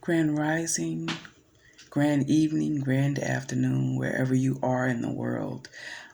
Grand rising, grand evening, grand afternoon, wherever you are in the world.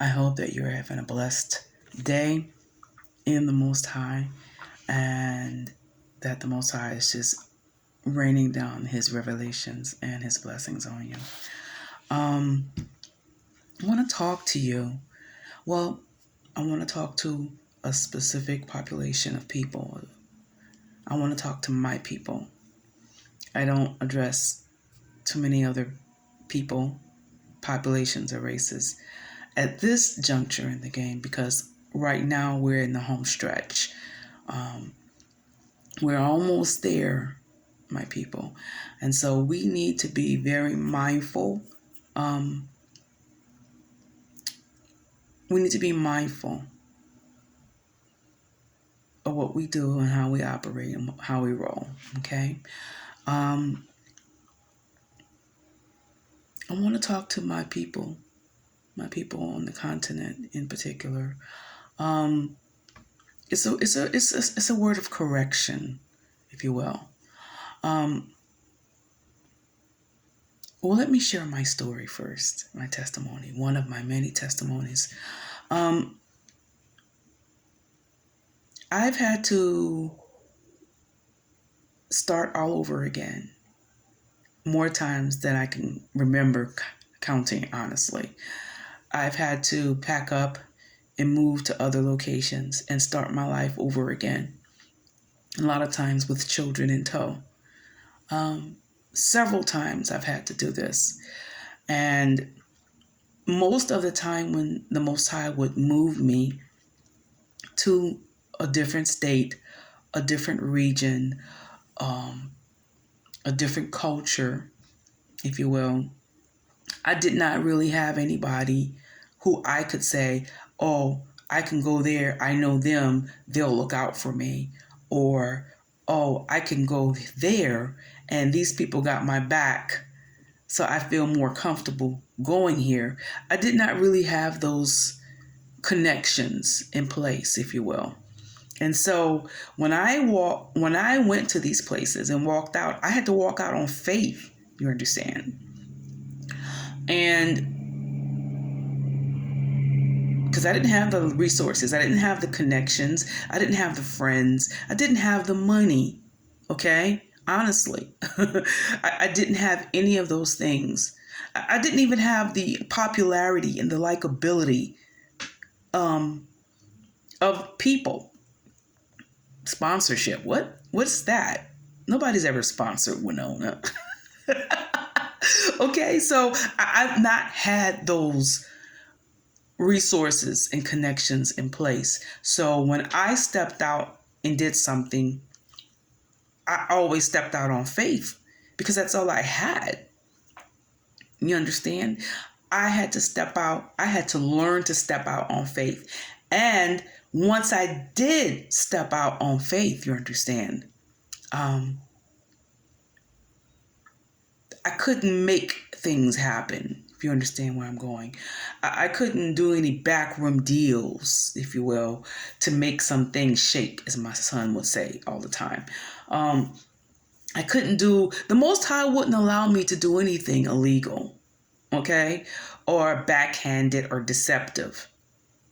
I hope that you're having a blessed day in the Most High and that the Most High is just raining down His revelations and His blessings on you. I want to talk to you. Well, I want to talk to a specific population of people. I want to talk to my people. I don't address too many other people, populations, or races at this juncture in the game because right now we're in the home stretch. We're almost there, my people. And so we need to be very mindful. We need to be mindful of what we do and how we operate and how we roll, okay? I want to talk to my people on the continent in particular. It's a word of correction, if you will. Well, let me share my story first, my testimony, one of my many testimonies. I've had to start all over again more times than I can remember counting, honestly. I've had to pack up and move to other locations and start my life over again. A lot of times with children in tow. Several times I've had to do this. And most of the time when the Most High would move me to a different state, a different region, a different culture, if you will, I did not really have anybody who I could say, oh, I can go there, I know them, they'll look out for me. Or, oh, I can go there and these people got my back, so I feel more comfortable going here. I did not really have those connections in place, if you will. And so when I went to these places and walked out, I had to walk out on faith, you understand? And because I didn't have the resources, I didn't have the connections, I didn't have the friends, I didn't have the money, okay? Honestly, I didn't have any of those things. I didn't even have the popularity and the likability of people. Sponsorship, what's that? Nobody's ever sponsored Winona. Okay, so I've not had those resources and connections in place. So when I stepped out and did something, I always stepped out on faith because that's all I had. You understand? I had to step out. I had to learn to step out on faith. And once I did step out on faith, you understand, I couldn't make things happen, if you understand where I'm going. I couldn't do any backroom deals, if you will, to make some things shake, as my son would say all the time. I couldn't do, the Most High wouldn't allow me to do anything illegal, okay, or backhanded or deceptive.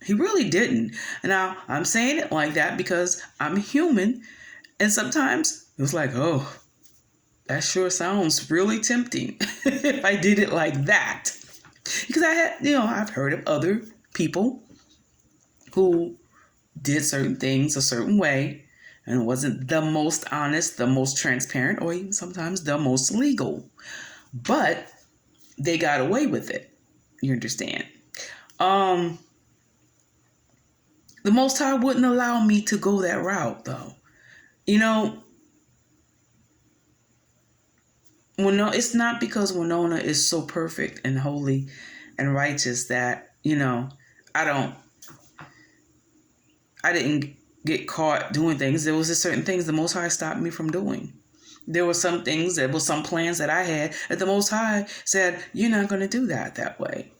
He really didn't. Now, I'm saying it like that because I'm human, and sometimes it was like, oh, that sure sounds really tempting if I did it like that. Because I've heard of other people who did certain things a certain way and wasn't the most honest, the most transparent, or even sometimes the most legal. But they got away with it. You understand? The Most High wouldn't allow me to go that route, though. It's not because Winona is so perfect and holy and righteous that, I didn't get caught doing things. There was just certain things the Most High stopped me from doing. There were some things, there were some plans that I had that the Most High said, you're not going to do that way.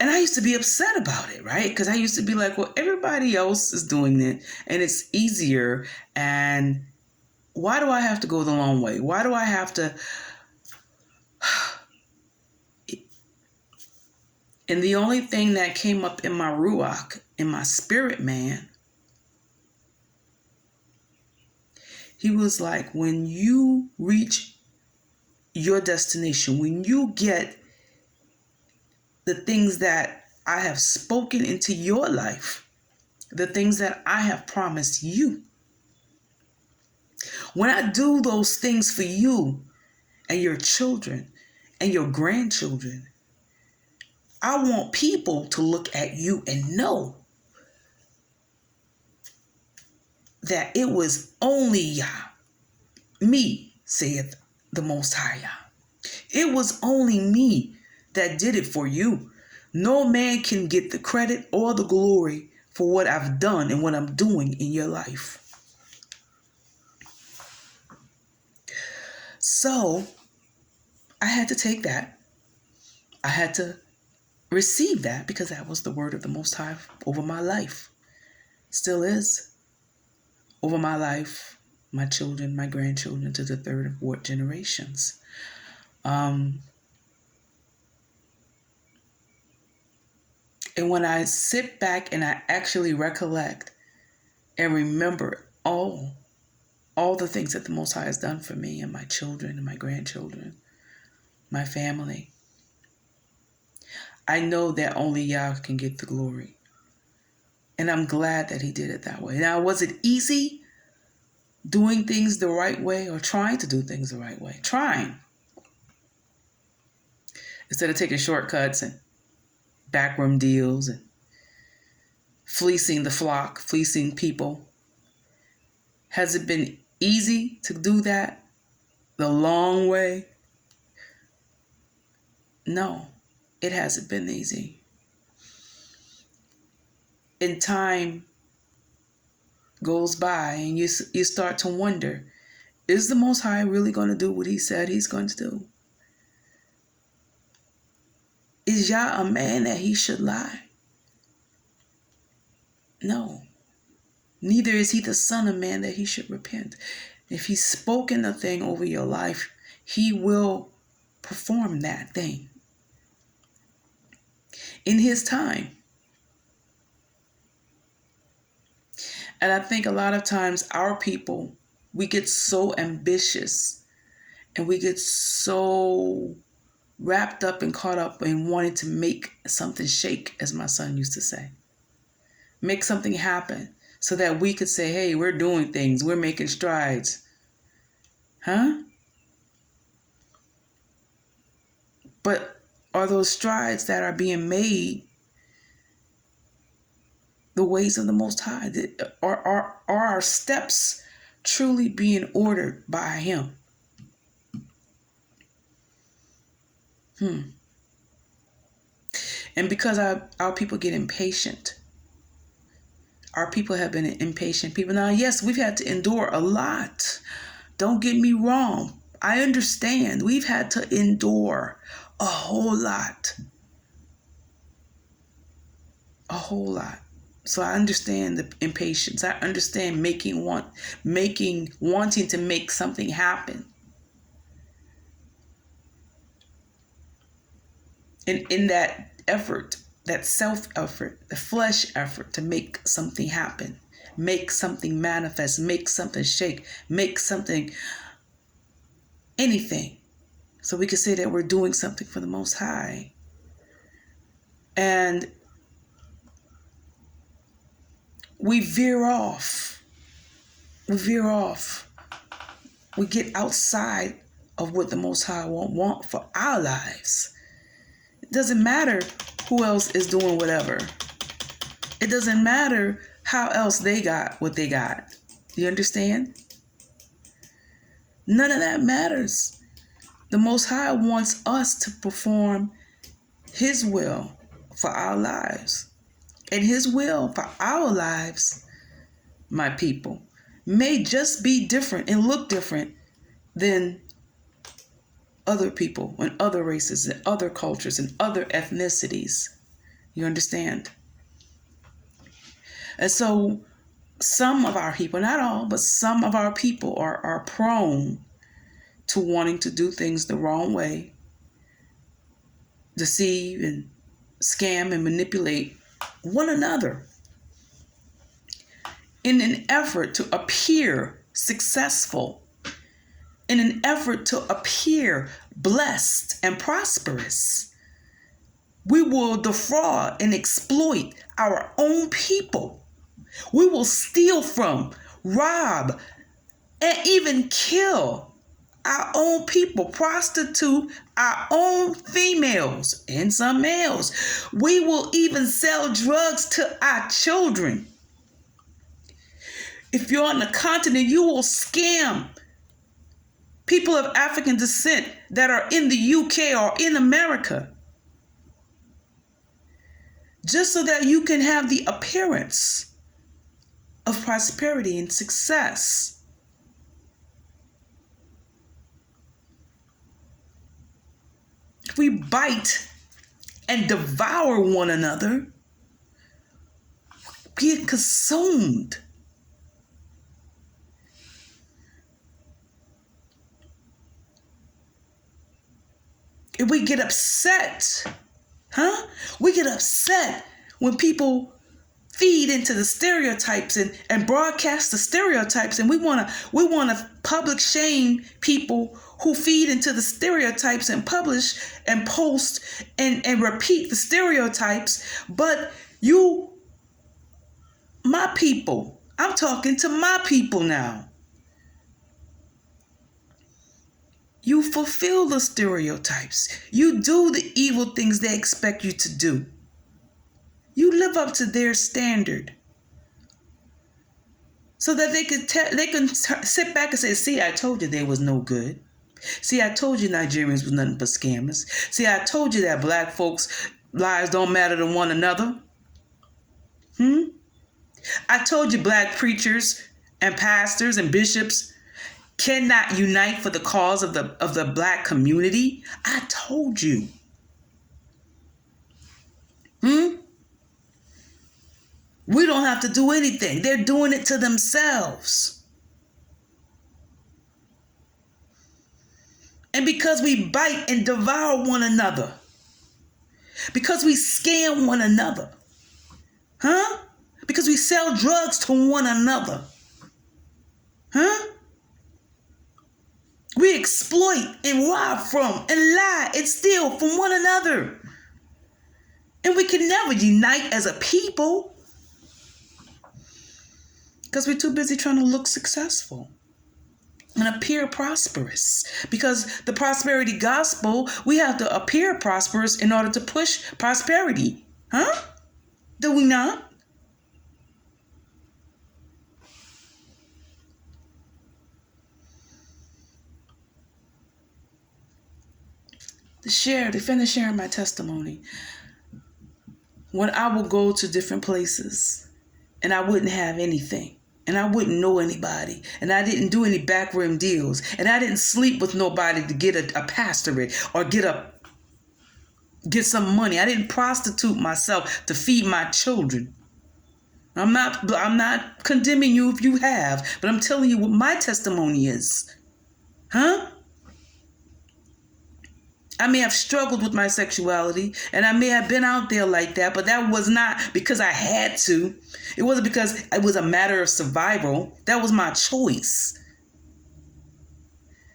And I used to be upset about it, right? Because I used to be like, well, everybody else is doing it and it's easier. And Why do I have to go the long way? Why do I have to? And the only thing that came up in my ruach, in my spirit man, he was like, when you reach your destination, when you get the things that I have spoken into your life, the things that I have promised you, when I do those things for you and your children and your grandchildren, I want people to look at you and know that it was only Yah, me, saith the Most High Yah. It was only me that did it for you. No man can get the credit or the glory for what I've done and what I'm doing in your life. So I had to take that. I had to receive that because that was the word of the Most High over my life. Still is. Over my life, my children, my grandchildren, to the third and fourth generations. And when I sit back and I actually recollect and remember all the things that the Most High has done for me and my children and my grandchildren, my family, I know that only Yah can get the glory. And I'm glad that he did it that way. Now, was it easy doing things the right way or trying to do things the right way? Trying. Instead of taking shortcuts and backroom deals and fleecing the flock, fleecing people. Has it been easy to do that the long way? No, it hasn't been easy. And time goes by and you start to wonder, is the Most High really going to do what he said he's going to do? Is Yah a man that he should lie? No. Neither is he the son of man that he should repent. If he's spoken a thing over your life, he will perform that thing in his time. And I think a lot of times our people, we get so ambitious and we get so wrapped up and caught up in wanting to make something shake, as my son used to say. Make something happen so that we could say, hey, we're doing things, we're making strides. Huh? But are those strides that are being made the ways of the Most High? Are our steps truly being ordered by him? And because our people get impatient, our people have been impatient people. Now, yes, we've had to endure a lot. Don't get me wrong. I understand. We've had to endure a whole lot. A whole lot. So I understand the impatience. I understand wanting to make something happen. And in that effort, that self-effort, the flesh effort to make something happen, make something manifest, make something shake, make something, anything. So we can say that we're doing something for the Most High. And we veer off. We get outside of what the Most High want for our lives. It doesn't matter who else is doing whatever. It doesn't matter how else they got what they got. You understand? None of that matters. The Most High wants us to perform his will for our lives. And his will for our lives, my people, may just be different and look different than other people and other races and other cultures and other ethnicities. You understand? And so some of our people, not all, but some of our people are prone to wanting to do things the wrong way, deceive and scam and manipulate one another in an effort to appear successful, in an effort to appear blessed and prosperous. We will defraud and exploit our own people. We will steal from, rob, and even kill our own people, prostitute our own females and some males. We will even sell drugs to our children. If you're on the continent, you will scam people of African descent that are in the UK or in America, just so that you can have the appearance of prosperity and success. If we bite and devour one another, we get consumed. If we get upset, we get upset when people feed into the stereotypes and broadcast the stereotypes, and we wanna public shame people who feed into the stereotypes and publish and post and repeat the stereotypes. But you, my people, I'm talking to my people now. You fulfill the stereotypes. You do the evil things they expect you to do. You live up to their standard, so that they can sit back and say, "See, I told you they was no good. See, I told you Nigerians was nothing but scammers. See, I told you that black folks' lives don't matter to one another. I told you black preachers and pastors and bishops cannot unite for the cause of the black community. I told you. We don't have to do anything. They're doing it to themselves. And because we bite and devour one another, because we scam one another, because we sell drugs to one another, we exploit and rob from and lie and steal from one another. And we can never unite as a people because we're too busy trying to look successful and appear prosperous. Because the prosperity gospel, we have to appear prosperous in order to push prosperity. Do we not? To finish sharing my testimony, when I would go to different places and I wouldn't have anything and I wouldn't know anybody and I didn't do any backroom deals and I didn't sleep with nobody to get a pastorate or get some money. I didn't prostitute myself to feed my children. I'm not condemning you if you have, but I'm telling you what my testimony is. I may have struggled with my sexuality and I may have been out there like that, but that was not because I had to. It wasn't because it was a matter of survival. That was my choice.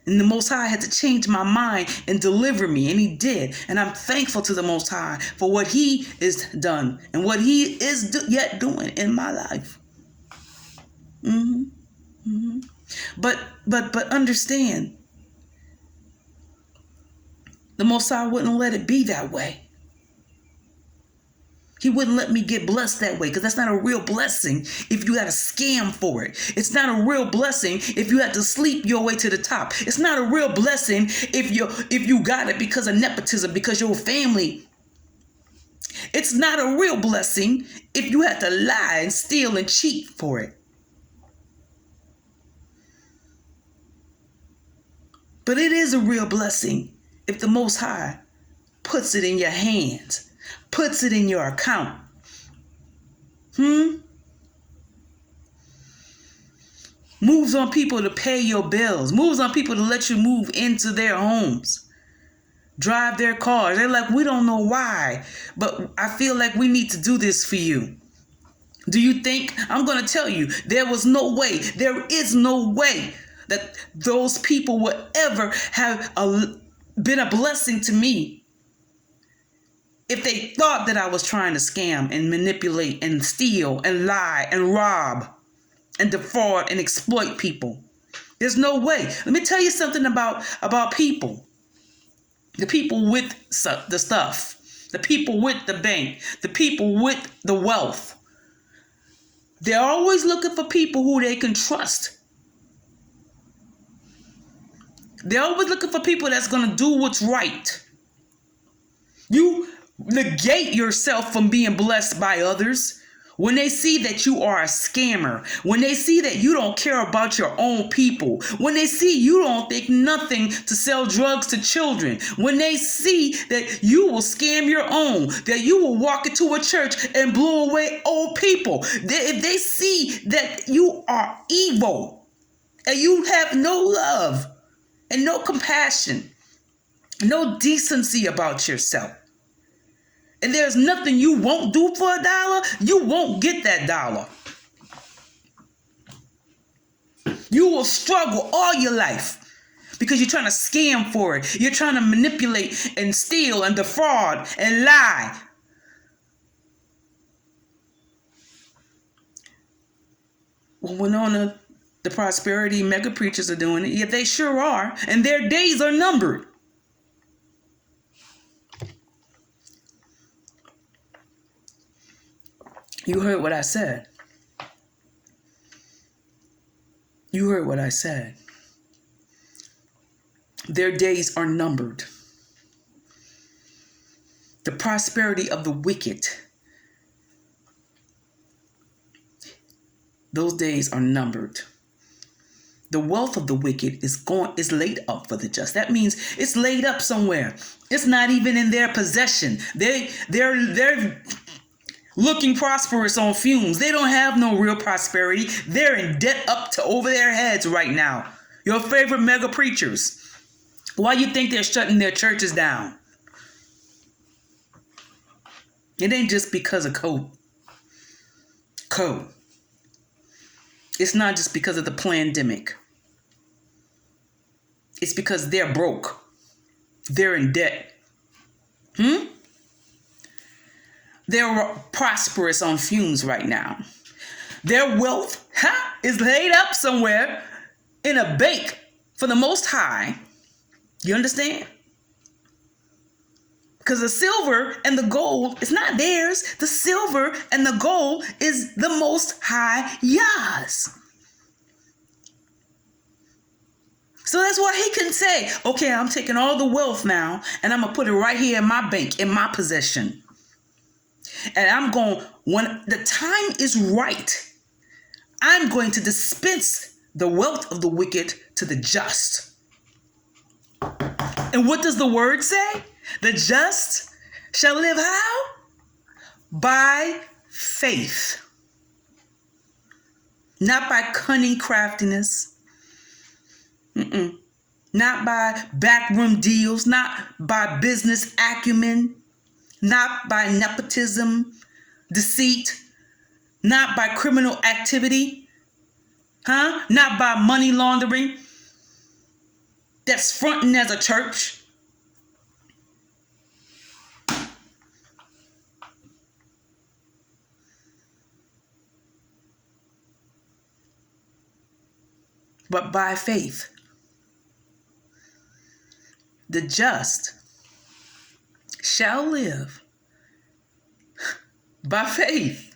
And the Most High had to change my mind and deliver me, and He did. And I'm thankful to the Most High for what He has done and what He is yet doing in my life. But understand, the Most High wouldn't let it be that way. He wouldn't let me get blessed that way, because that's not a real blessing if you had a scam for it. It's not a real blessing if you had to sleep your way to the top. It's not a real blessing if you got it because of nepotism, because your family. It's not a real blessing if you had to lie and steal and cheat for it. But it is a real blessing if the Most High puts it in your hands, puts it in your account. moves on people to pay your bills, moves on people to let you move into their homes, drive their cars. They're like, we don't know why, but I feel like we need to do this for you. Do you think, I'm going to tell you, there is no way that those people would ever have been a blessing to me if they thought that I was trying to scam and manipulate and steal and lie and rob and defraud and exploit people. There's no way. Let me tell you something about people. The people with the stuff, the people with the bank, the people with the wealth. They're always looking for people who they can trust. They're always looking for people that's going to do what's right. You negate yourself from being blessed by others when they see that you are a scammer, when they see that you don't care about your own people, when they see you don't think nothing to sell drugs to children, when they see that you will scam your own, that you will walk into a church and blow away old people, if they see that you are evil and you have no love and no compassion, no decency about yourself, and there's nothing you won't do for $1, you won't get that dollar. You will struggle all your life because you're trying to scam for it. You're trying to manipulate and steal and defraud and lie. Well, when on the prosperity mega preachers are doing it, yeah, they sure are, and their days are numbered. You heard what I said. You heard what I said. Their days are numbered. The prosperity of the wicked, those days are numbered. The wealth of the wicked is laid up for the just. That means it's laid up somewhere. It's not even in their possession. They're looking prosperous on fumes. They don't have no real prosperity. They're in debt up to over their heads right now. Your favorite mega preachers. Why you think they're shutting their churches down? It ain't just because of code. It's not just because of the pandemic. It's because they're broke. They're in debt. They're prosperous on fumes right now. Their wealth is laid up somewhere in a bank for the Most High. You understand? Because the silver and the gold is not theirs. The silver and the gold is the Most High Yah's. So that's why he can say, okay, I'm taking all the wealth now and I'm going to put it right here in my bank, in my possession. And I'm going, when the time is right, I'm going to dispense the wealth of the wicked to the just. And what does the word say? The just shall live how? By faith. Not by cunning craftiness. Not by backroom deals. Not by business acumen. Not by nepotism, deceit, not by criminal activity, not by money laundering that's fronting as a church. But by faith. The just shall live by faith.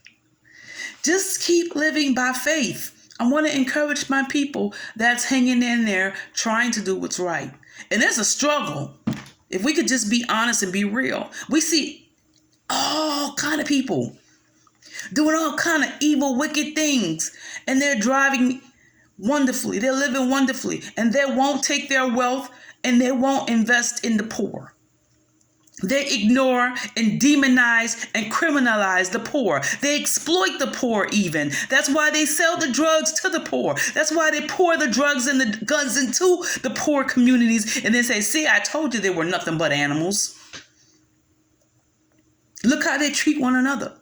Just keep living by faith. I want to encourage my people that's hanging in there trying to do what's right. And there's a struggle. If we could just be honest and be real, we see all kind of people doing all kind of evil, wicked things, and they're driving wonderfully. They're living wonderfully, and they won't take their wealth and they won't invest in the poor. They ignore and demonize and criminalize the poor. They exploit the poor even. That's why they sell the drugs to the poor. That's why they pour the drugs and the guns into the poor communities and then say, see, I told you they were nothing but animals. Look how they treat one another.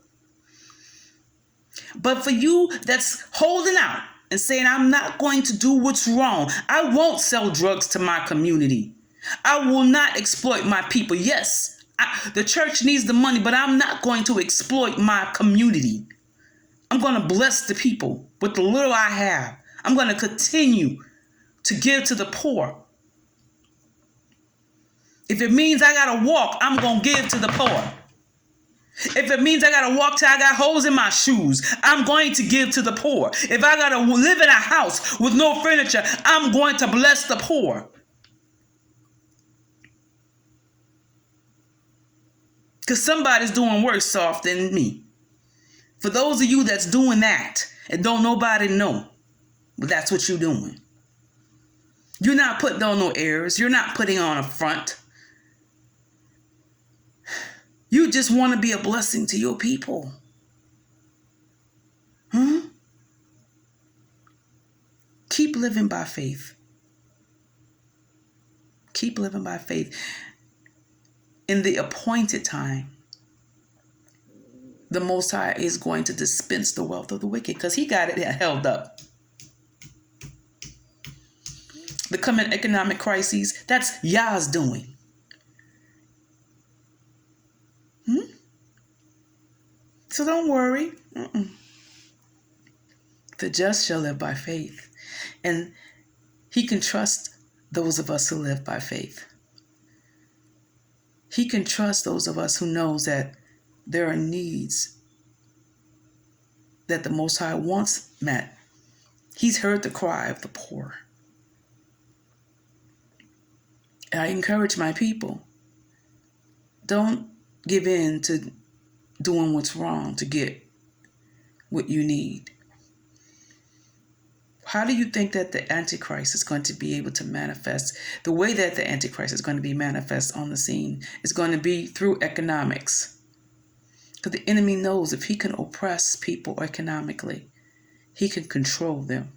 But for you that's holding out and saying, I'm not going to do what's wrong. I won't sell drugs to my community. I will not exploit my people. Yes, the church needs the money, but I'm not going to exploit my community. I'm going to bless the people with the little I have. I'm going to continue to give to the poor. If it means I got to walk, I'm going to give to the poor. If it means I got to walk till I got holes in my shoes, I'm going to give to the poor. If I got to live in a house with no furniture, I'm going to bless the poor. Because somebody's doing worse off than me. For those of you that's doing that and don't nobody know, but that's what you're doing. You're not putting on no airs. You're not putting on a front. You just want to be a blessing to your people. Keep living by faith. Keep living by faith. In the appointed time, the Most High is going to dispense the wealth of the wicked because he got it held up. The coming economic crises, that's Yah's doing. So don't worry. The just shall live by faith. And he can trust those of us who live by faith. He can trust those of us who knows that there are needs that the Most High wants met. He's heard the cry of the poor. And I encourage my people, don't give in to doing what's wrong to get what you need. How do you think that the Antichrist is going to be able to manifest? The way that the Antichrist is going to be manifest on the scene is going to be through economics. Because the enemy knows if he can oppress people economically, he can control them.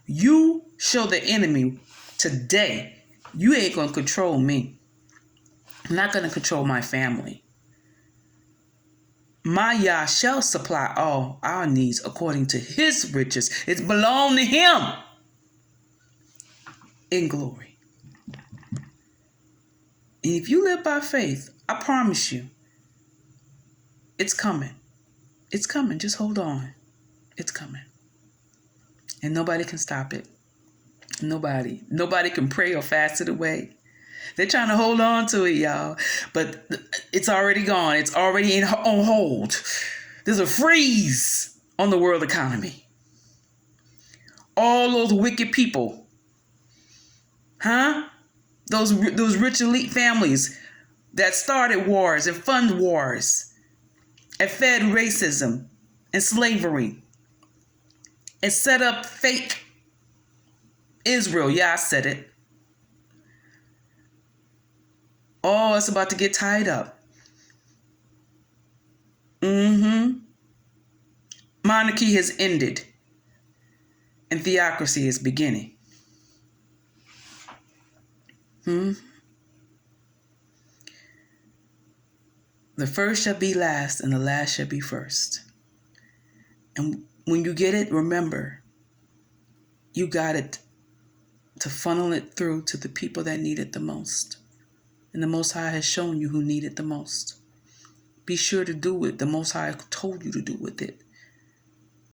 You show the enemy today, you ain't going to control me. I'm not going to control my family. My Yah shall supply all our needs according to his riches. It belongs to him in glory. And if you live by faith, I promise you, it's coming. It's coming. Just hold on. It's coming. And nobody can stop it. Nobody. Nobody can pray or fast it away. They're trying to hold on to it, y'all. But it's already gone. It's already on hold. There's a freeze on the world economy. All those wicked people. Those rich elite families that started wars and fund wars and fed racism and slavery and set up fake Israel. Yeah, I said it. Oh, it's about to get tied up. Monarchy has ended and theocracy is beginning. The first shall be last and the last shall be first. And when you get it, remember, you got it to funnel it through to the people that need it the most. And the Most High has shown you who need it the most. Be sure to do what the Most High told you to do with it.